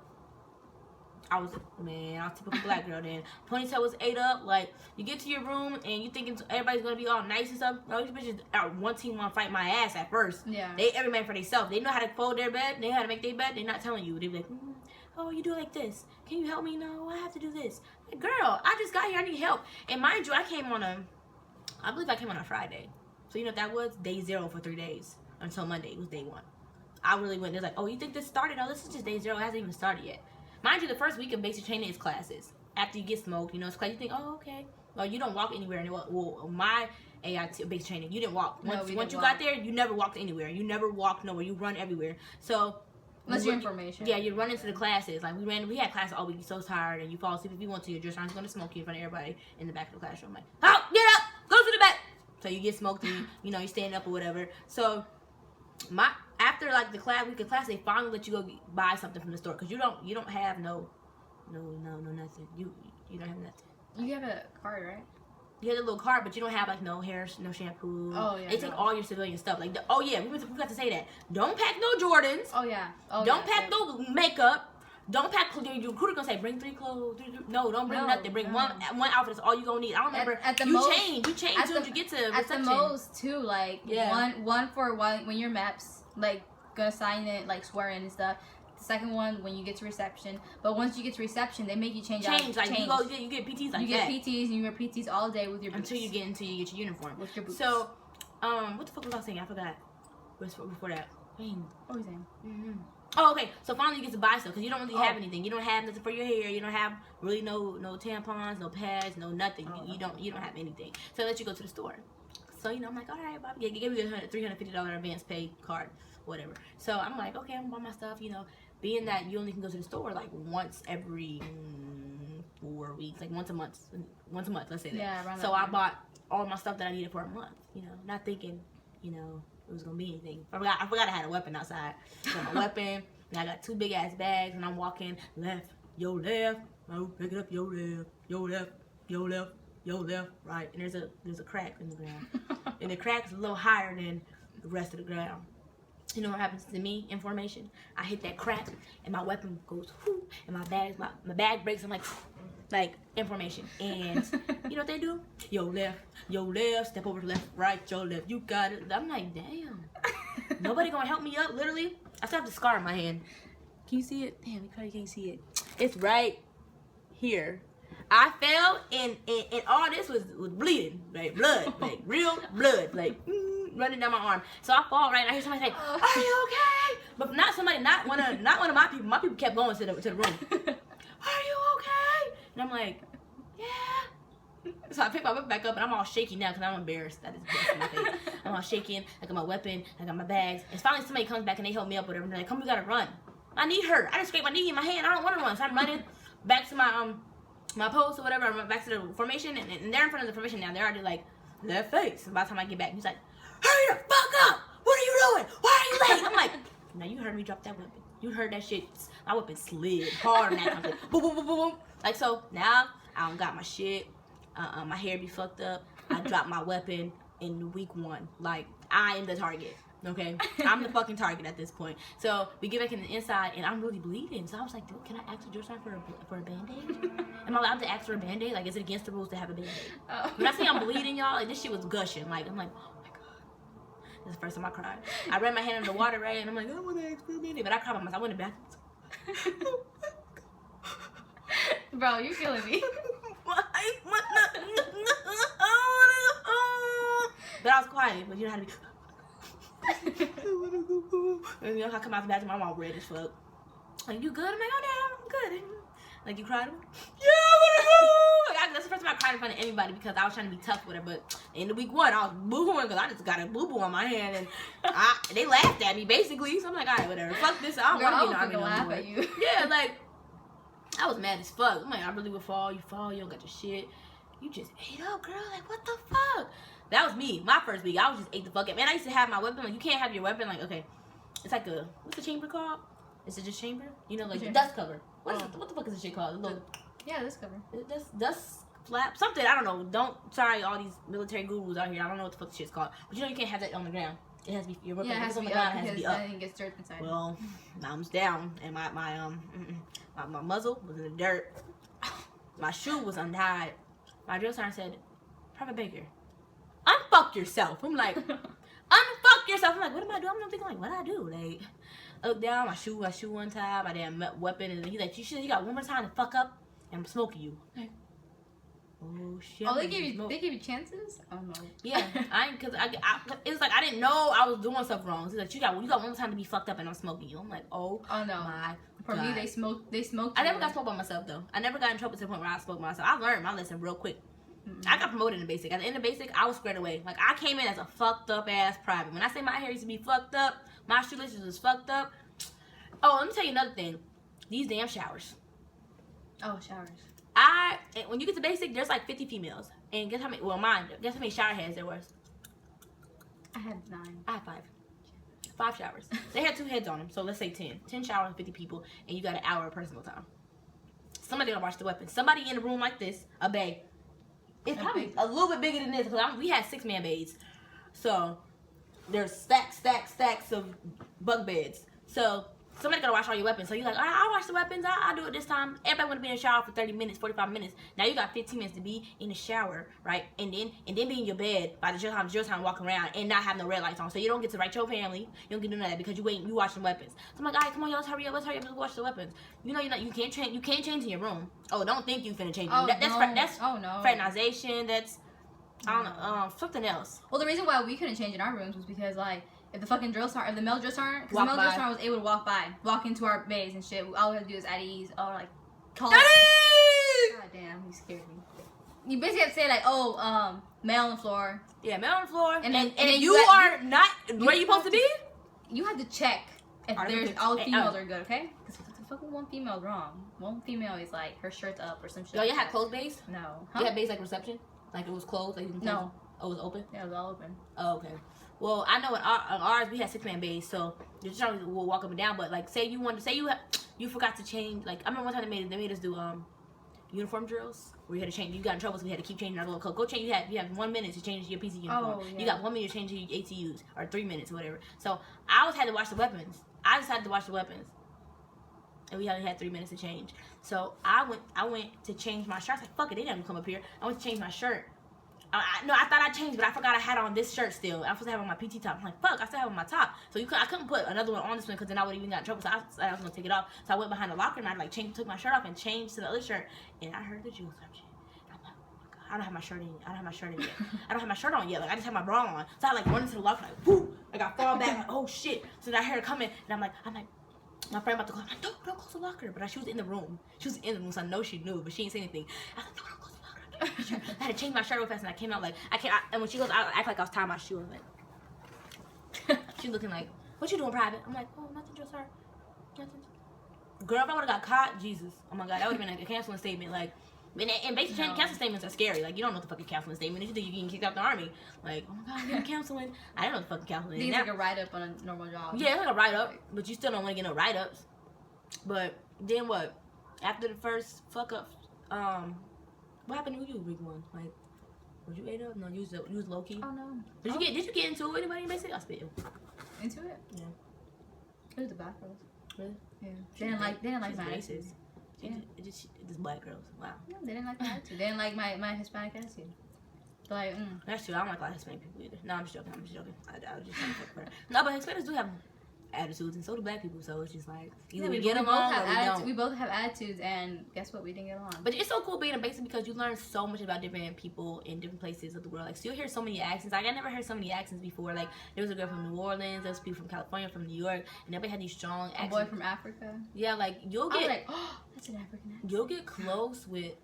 I was typical black girl then. Ponytail was ate up. Like, you get to your room and you thinking everybody's gonna be all nice and stuff. No, these bitches are one team want to fight my ass at first. Yeah. They every man for themselves. They know how to fold their bed. They know how to make their bed. They're not telling you. They be like, oh, you do it like this. Can you help me? No, I have to do this. Like, girl, I just got here. I need help. And mind you, I believe I came on a Friday. So you know what that was? Day 0 for 3 days. Until Monday. It was day 1. I really went. They're like, oh, you think this started? No, this is just day 0. It hasn't even started yet. Mind you, the first week of basic training is classes. After you get smoked, it's class. You think, oh, okay. Well, you don't walk anywhere. And well, my AIT basic training, you didn't walk. Once you got there, you never walked anywhere. You never walked nowhere. You run everywhere. So Unless your information. Yeah, you run into the classes. Like, we had classes all week. You're so tired and you fall asleep. If you want to, your dress aren't going to smoke you in front of everybody in the back of the classroom. Like, oh, get up, go to the back. So you get smoked and you're standing up or whatever. So after like the week of class, they finally let you go buy something from the store because you don't have no nothing. You don't have nothing. You have a card, right? you have a little cart, but you don't have like no hair, no shampoo. Oh yeah. They take all your civilian stuff. Like, oh yeah, we forgot to say that. Don't pack no Jordans. Oh yeah. Oh, don't pack no makeup. Don't pack clothes. Your recruiter gonna say bring 3 clothes. No, don't bring nothing. Bring one outfit. That's all you gonna need. I don't remember. At the you most, change. You change as soon as you get to reception. At the most too, like one for when you're MEPS, like gonna sign it, like swear in and stuff. The second one when you get to reception. But once you get to reception, they make you change. Like you get PTs like that. You get PTs and you wear PTs all day with your boots. Until you get your uniform. With your boots. So, what the fuck was I saying? I forgot. Before that. What were you saying? Oh, okay. So finally you get to buy stuff because you don't really have anything. You don't have nothing for your hair. You don't have really no tampons, no pads, no nothing. You don't have anything. So they let you go to the store. So I'm like, all right, Bob, give me a $350 advance pay card, whatever. So I'm like, okay, I'm gonna buy my stuff. Being that you only can go to the store like once every 4 weeks, like once a month. Let's say that. Yeah, around so I bought all my stuff that I needed for a month. Not thinking, it was gonna be anything. I forgot I had a weapon outside. I got my weapon, and I got 2 big ass bags, and I'm walking left, yo left, oh pick it up, yo left, yo left, yo left, yo left, right. And there's a crack in the ground, and the crack is a little higher than the rest of the ground. You know what happens to me in formation? I hit that crack, and my weapon goes whoo, and my bag breaks. I'm like information, and you know what they do? Yo left, step over to left, right, yo left, you got it. I'm like, damn, nobody gonna help me up. Literally, I still have the scar in my hand. Can you see it? Damn, you probably can't see it. It's right here. I fell, and all this was bleeding, like blood, like real blood, like running down my arm. So I fall right, and I hear somebody say, "Are you okay?" But not one of my people. My people kept going to the room. Are you okay? And I'm like, yeah. So I pick my weapon back up, and I'm all shaky now because I'm embarrassed. That is in my face. I'm all shaking. I got my weapon. I got my bags. And finally somebody comes back and they help me up, whatever. And they're like, "Come, we gotta run. My knee hurt. I just scraped my knee in my hand. I don't want to run." So I'm running back to my post or whatever. I'm back to the formation, and they're in front of the formation now. They're already like left face. And by the time I get back, he's like, "Hurry the fuck up! What are you doing? Why are you late?" I'm like, "Now you heard me drop that weapon. You heard that shit. My weapon slid hard on that time. Like, boom, boom, boom, boom, boom." Like, so now I don't got my shit. My hair be fucked up. I dropped my weapon in week 1. Like, I am the target. Okay? I'm the fucking target at this point. So we get back in the inside, and I'm really bleeding. So I was like, dude, can I ask the Georgetown for a band-aid? Am I allowed to ask for a band-aid? Like, is it against the rules to have a band-aid? When I say I'm bleeding, y'all, like, this shit was gushing. Like, I'm like, oh my god. This is the first time I cried. I ran my hand under the water, right? And I'm like, I want to ask for a band-aid. But I cried by myself. I went in the bathroom. Bro, you're killing me. But I was quiet, but you know how to be. And I come out the bathroom, I'm all red as fuck. Like, you good? I'm like, oh no, I'm good. Like, you cried? Yeah, like, that's the first time I cried in front of anybody because I was trying to be tough with her. But in the week 1, I was boo-hooing because I just got a boo-boo on my hand, and they laughed at me basically. So I'm like, all right, whatever. Fuck this. I don't want to be in the army no more. You. Yeah, like, I was mad as fuck. I'm like, I really would fall. You fall. You don't got your shit. You just ate up, girl. Like, what the fuck? That was me. My first week, I was just ate the fuck up. Man, I used to have my weapon. Like, you can't have your weapon. Like, okay, it's like a, what's the chamber called? Is it just chamber? You know, like the dust cover. What the fuck is this shit called? The little, dust cover. Dust flap. Something, I don't know. Sorry, all these military gurus out here. I don't know what the fuck the shit's called. But you know you can't have that on the ground. It has to be, your weapon it has to be up. It has to be up. Then it gets dirt inside. Well, I'm down. And my muzzle was in the dirt. My shoe was untied. My drill sergeant said, "Private Baker, unfuck yourself." I'm like, unfuck yourself. I'm like, what am I doing? I'm thinking, like, what I do? Like, I look down, my shoe untied, my damn weapon, and he's like, you got one more time to fuck up, and I'm smoking you. Like, oh shit. Oh, they gave you chances? Oh no. Yeah, cause it was like I didn't know I was doing stuff wrong. So like, you got one more time to be fucked up, and I'm smoking you. I'm like, oh no. My For God. me, they smoked. I never got smoked by myself though. I never got in trouble to the point where I smoked myself. I learned my lesson real quick. I got promoted in basic. At the end of basic, I was squared away. Like, I came in as a fucked up ass private. When I say my hair used to be fucked up, my shoelaces was fucked up. Oh, let me tell you another thing. These damn showers. Oh, showers. When you get to basic, there's like 50 females. And guess how many, guess how many shower heads there was? I had 9. I had 5. 5 showers. They had 2 heads on them, so let's say 10. 10 showers, 50 people, and you got an hour of personal time. Somebody gonna watch the weapon. Somebody in a room like this, a bay, It's probably a little bit bigger than this because we had 6-man beds. So there's stacks of bunk beds. So somebody gotta wash all your weapons. So you're like, I'll wash the weapons. I'll do it this time. Everybody want to be in the shower for 30 minutes, 45 minutes. Now you got 15 minutes to be in the shower, right? And then be in your bed by the time walking around and not have no red lights on. So you don't get to write your family. You don't get to do none of that because you watching weapons. So I'm like, all right, come on, y'all, let's hurry up, let's watch the weapons. You know, you can't change in your room. Oh, don't think you finna change. Oh, that's oh no. fraternization. That's I don't know, something else. Well, the reason why we couldn't change in our rooms was because like. If the fucking drill sergeant, if the male drill sergeant, because the male drill sergeant was able to walk into our bays and shit. All we had to do is at ease, or like call. God damn, he scared me. You basically have to say like, oh, male on the floor. Yeah, male on the floor. And then you are not where you supposed to be. You have to check if there's all females are good, okay? Because if the fucking one female's wrong, one female is like her shirt's up or some shit. Yo, you had closed bays? No. You had bays like reception, like it was closed, like you can close. No. Oh, it was open. Yeah, it was all open. Oh, okay. Well, I know in ours we had 6-man bays, so the sergeant will walk up and down. But like, say you forgot to change. Like I remember one time they made us do uniform drills where you had to change. You got in trouble, so we had to keep changing our little code. Go change. You have 1 minute to change your PC uniform. Oh, yeah. You got 1 minute to change your ATUs, or 3 minutes or whatever. So I had to watch the weapons. I decided to watch the weapons, and we only had 3 minutes to change. So I went to change my shirt. I was like, fuck it, they didn't come up here. I went to change my shirt. I thought I changed, but I forgot I had on this shirt still. I was supposed to have on my PT top. I'm like, fuck, I still have on my top. So I couldn't put another one on this one because then I would even got in trouble. So I was gonna take it off. So I went behind the locker and I like took my shirt off and changed to the other shirt. And I heard the jewels searching. I'm like, oh my god, I don't have my shirt in. I don't have my shirt in yet. I don't have my shirt on yet. Like I just have my bra on. So I like run into the locker like, whoo! Like I fall back. Like, oh shit! So then I heard her coming and I'm like, my friend about to close. I'm like, don't close the locker. But she was in the room. She was in the room, so I know she knew, but she didn't say anything. I was like, don't close the locker. I had to change my shirt real fast, and I came out like and when she goes, I act like I was tying my shoe. I'm like, she's looking like, what you doing, private? I'm like, oh, nothing, just her. Nothing. Girl, if I would have got caught, Jesus, oh my god, that would have been like a canceling statement. Like, and basically, canceling statements are scary. Like, you don't know what the fucking canceling statement is. You think you're getting kicked out the army. Like, oh my god, I'm getting counseling. I don't know what the fucking counseling is. It's like a write up on a normal job. Yeah, it's like a write up, but you still don't want to get no write ups. But then what? After the first fuck up, what happened to you, big one? Like, was you ate up? No, you was low key. Oh no. Did you get into anybody in basic? I spit you. Into it? Yeah. It was the black girls. Really? Yeah. They didn't like my attitude. Yeah. Just black girls. Wow. No, they didn't like my attitude. They didn't like my Hispanic attitude. Like, That's true. I don't like a lot of Hispanic people either. No, I'm just joking. I was just trying to fuck with her. No, but Hispanics do have attitudes, and so do black people. So it's just like either we get along or we don't. We both have attitudes, and guess what? We didn't get along. But it's so cool being a basic because you learn so much about different people in different places of the world. Like, so you'll hear so many accents. Like, I never heard so many accents before. Like, there was a girl from New Orleans, there was people from California, from New York, and everybody had these strong accents. A boy from Africa. Yeah, like you'll get like, oh, that's an African accent. You'll get close with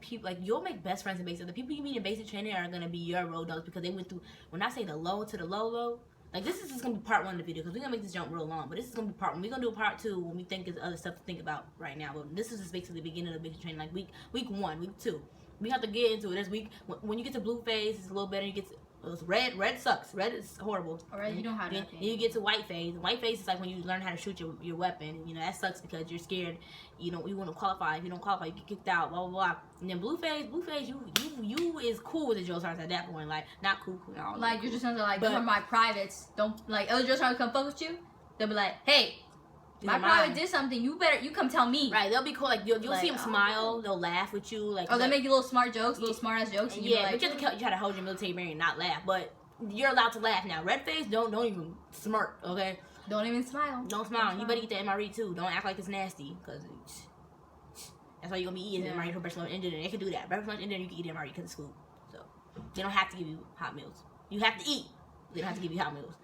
people. Like, you'll make best friends in basic. The people you meet in basic training are gonna be your road dogs because they went through. When I say the low to the low. Like, this is just gonna be part 1 of the video because we're gonna make this jump real long. But this is gonna be part 1. We're gonna do a part 2 when we think there's other stuff to think about right now. But this is just basically the beginning of the basic training, like week 1, week 2. We have to get into it. There's week when you get to blue phase, it's a little better. You get to red. Red sucks. Red is horrible. Red, you don't have nothing. Then you get to white phase. White phase is like when you learn how to shoot your weapon. You know, that sucks because you're scared. You want to qualify. If you don't qualify, you get kicked out. Blah blah blah. And then blue phase, you is cool with the drill sergeants at that point. Like, not cool. No, like, you're just gonna like, those are my privates. Don't like other drill sergeants come fuck with you. They'll be like, hey, my private did something. You come tell me. Right? They'll be cool. Like, you'll see them smile. They'll laugh with you. Like, they make you little smart jokes, little smart ass jokes. And yeah, like, but you have to try to hold your military brain and not laugh. But you're allowed to laugh now. Red face, don't even smirk. Okay. Don't even smile. Don't smile. You better get the MRE too. Don't act like it's nasty, cause that's why you're gonna be eating MRE for personal injury. And they can do that. Personal injury, you can eat MRE because it's food. So they don't have to give you hot meals. You have to eat. They don't have to give you hot meals.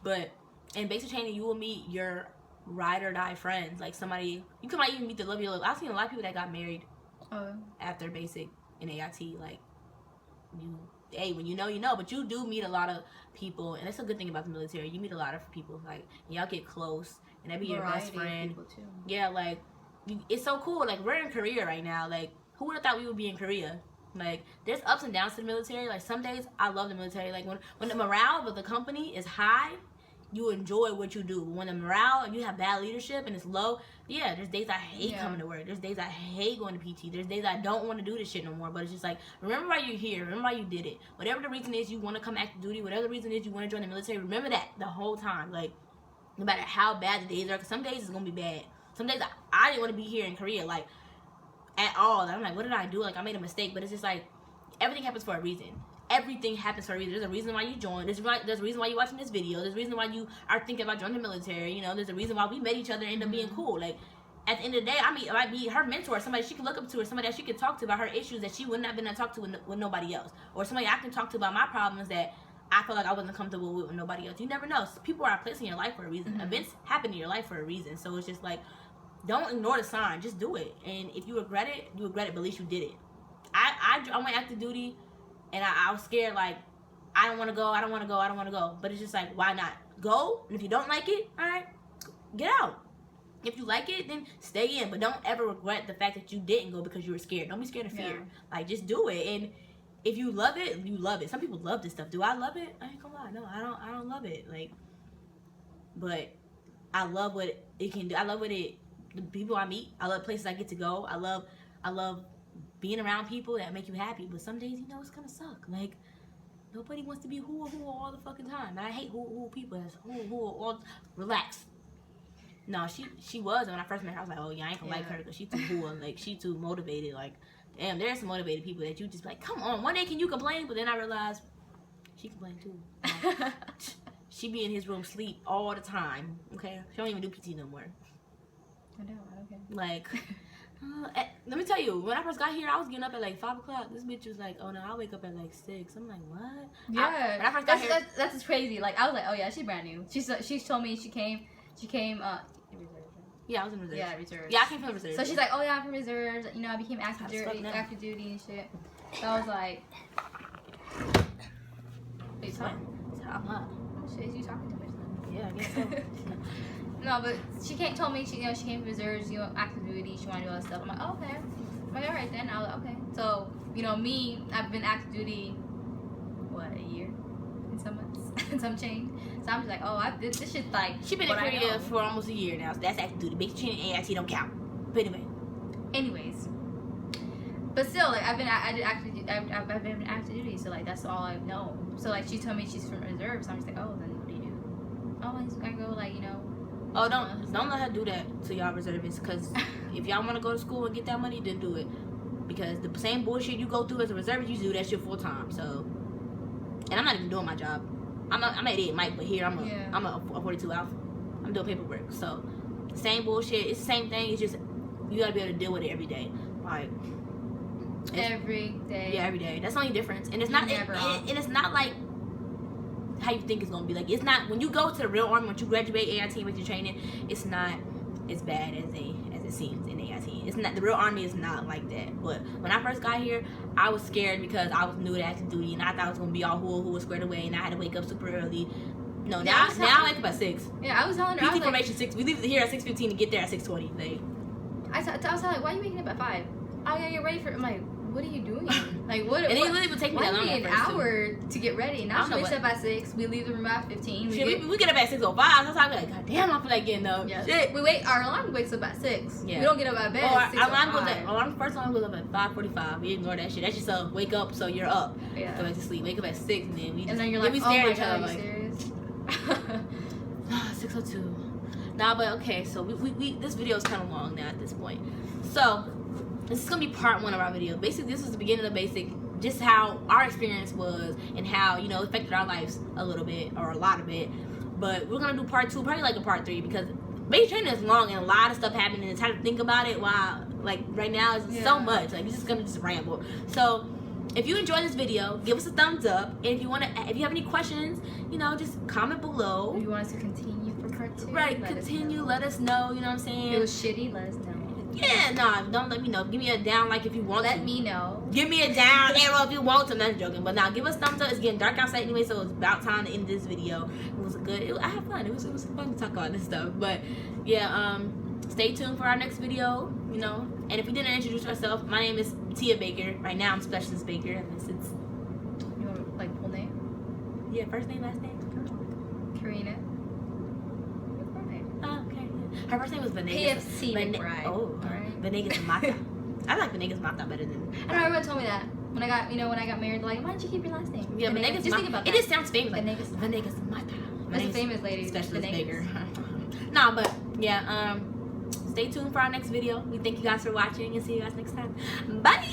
But in basic training, you will meet your ride or die friends. Like, somebody you might even meet the love of your life. I've seen a lot of people that got married after basic in AIT. Like, when you know, but you do meet a lot of people, and that's a good thing about the military. You meet a lot of people, like, and y'all get close, and they be your best friend. Yeah, like, it's so cool. Like, we're in Korea right now. Like, who would have thought we would be in Korea? Like, there's ups and downs to the military. Like, some days I love the military. Like, when the morale of the company is high, you enjoy what you do. When the morale, and you have bad leadership and it's low, yeah, there's days I hate coming to work. There's days I hate going to PT. There's days I don't want to do this shit no more. But it's just like, remember why you're here. Remember why you did it. Whatever the reason is you want to come active duty, whatever the reason is you want to join the military, remember that the whole time. Like, no matter how bad the days are, because some days it's going to be bad. Some days I didn't want to be here in Korea, like, at all. I'm like, what did I do? Like, I made a mistake. But it's just like, everything happens for a reason. Everything happens for a reason. There's a reason why you joined. There's a reason why you're watching this video. There's a reason why you are thinking about joining the military. You know, there's a reason why we met each other and end up being cool. Like, at the end of the day, I might be her mentor, somebody she can look up to, or somebody that she can talk to about her issues that she wouldn't have been able to talk to with nobody else. Or somebody I can talk to about my problems that I felt like I wasn't comfortable with nobody else. You never know. People are placed in your life for a reason. Events happen in your life for a reason. So it's just like, don't ignore the sign. Just do it. And if you regret it, you regret it, but at least you did it. I went active duty, and I was scared, like, I don't want to go, I don't want to go, I don't want to go. But it's just like, why not? Go, and if you don't like it, all right, get out. If you like it, then stay in. But don't ever regret the fact that you didn't go because you were scared. Don't be scared of fear. Like, just do it. And if you love it, you love it. Some people love this stuff. Do I love it? I ain't gonna lie. No, I don't love it. Like, but I love what it can do. I love the people I meet. I love places I get to go. I love being around people that make you happy. But some days, you know, it's gonna suck. Like, nobody wants to be who all the fucking time. And I hate who people is who all relax. No, she was, when I first met her, I was like, oh yeah, I ain't gonna like her because she too cool and like she too motivated. Like, damn, there's some motivated people that you just be like, come on, one day can you complain? But then I realized she complained too. Like, she be in his room sleep all the time. Okay, she don't even do PT no more. I know. Okay. Like, let me tell you, when I first got here, I was getting up at like 5 o'clock. This bitch was like, oh no, I'll wake up at like 6. I'm like, what? Yeah, when I first got here, that's just crazy. Like, I was like, oh yeah, she's brand new. She told me she came. Yeah, I was in reserve. Yeah, reserve. Yeah, I came from the reserve. So she's like, oh yeah, I'm from reserves. You know, I became active duty and shit. So I was like, are you talking? I'm hot. Oh shit, you talking too much then? Yeah, I guess so. No, but she told me she came from reserves, you know, active duty. She wanted to do all that stuff. I'm like, oh, okay. I'm like, all right then. I was like, okay. So, you know, me, I've been active duty, what, a year? In some months? In some change. So I'm just like, oh, this shit's like. She been in Korea for almost a year now, so that's active duty. Basic training and AIT don't count. But anyways, but still, like I've been active duty, so like that's all I've known. So like she told me she's from reserve, so I'm just like, oh, then what do you do? Oh, I just gotta go, like, you know. Oh, don't let her do that to y'all reservists, because if y'all want to go to school and get that money, then do it. Because the same bullshit you go through as a reservist, you do that shit full time. So, and I'm not even doing my job. I'm at 8 Mike, but here I'm a 42 Alpha. I'm doing paperwork. So, the same bullshit. It's the same thing. It's just you gotta be able to deal with it every day. Like every day. Yeah, every day. That's the only difference. And it's not. And it's not like how you think it's gonna be. Like, it's not when you go to the real army, once you graduate AIT with your training, it's not as bad as it seems in AIT. It's not, the real army is not like that. But when I first got here, I was scared because I was new to active duty and I thought it was gonna be all who was squared away and I had to wake up super early. No, now I wake up at 6. Yeah, I was telling her. PT formation 6. We leave here at 6:15 to get there at 6:20. Like, I was telling her, like, why are you waking up at 5? I gotta get ready for it. I'm like, what are you doing? Like, what? And it really would take me that long. An hour to get ready. Now she wakes up at 6. We leave the room at 15. We get up at 6:05. That's how I'm like, God damn, I feel like getting up. Yeah. Shit. Our alarm wakes up at 6. Yeah. We don't get up at bed. First alarm goes up at 5:45. We ignore that shit. That's just a wake up, so you're up. Yeah. Go back to sleep. Wake up at 6, and then we. And then you're like, oh my God, are you serious? 6:02. Nah, but okay. So we this video is kind of long now at this point. So. This is gonna be part 1 of our video. Basically, this is the beginning of basic, just how our experience was and how, you know, it affected our lives a little bit or a lot of it. But we're gonna do part 2, probably like a part 3, because basic training is long and a lot of stuff happened and it's hard to think about it. While like right now it's so much, like it's just gonna just ramble. So if you enjoyed this video, give us a thumbs up, and if you have any questions, you know, just comment below. If you want us to continue for part 2, right? Let us know. You know what I'm saying? If it was shitty, let us know. Yeah, nah, don't let me know. Give me a down like if you want to. Let me know. Give me a down arrow if you want to. I'm not joking. But now, give us thumbs up. It's getting dark outside anyway, so it's about time to end this video. It was good. I had fun. It was fun to talk about this stuff. But, yeah, stay tuned for our next video, you know. And if we didn't introduce ourselves, my name is Tia Baker. Right now, I'm Specialist Baker. Unless it's... You want, like, full name? Yeah, first name, last name. Karina. Her first name was Venegas. KFC McBride. Oh, Alright. Venegas Mata. I like Venegas Mata better than. I know everyone told me that when I got married. They're like, why don't you keep your last name? Yeah, Venegas. Just think about that. It just sounds famous. Like, Venegas. Venegas Mata. It's a famous lady. Specialist Venegas. bigger. Nah, but yeah. Stay tuned for our next video. We thank you guys for watching and see you guys next time. Bye.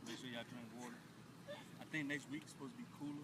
Make sure y'all drink water. I think next week's supposed to be cooler.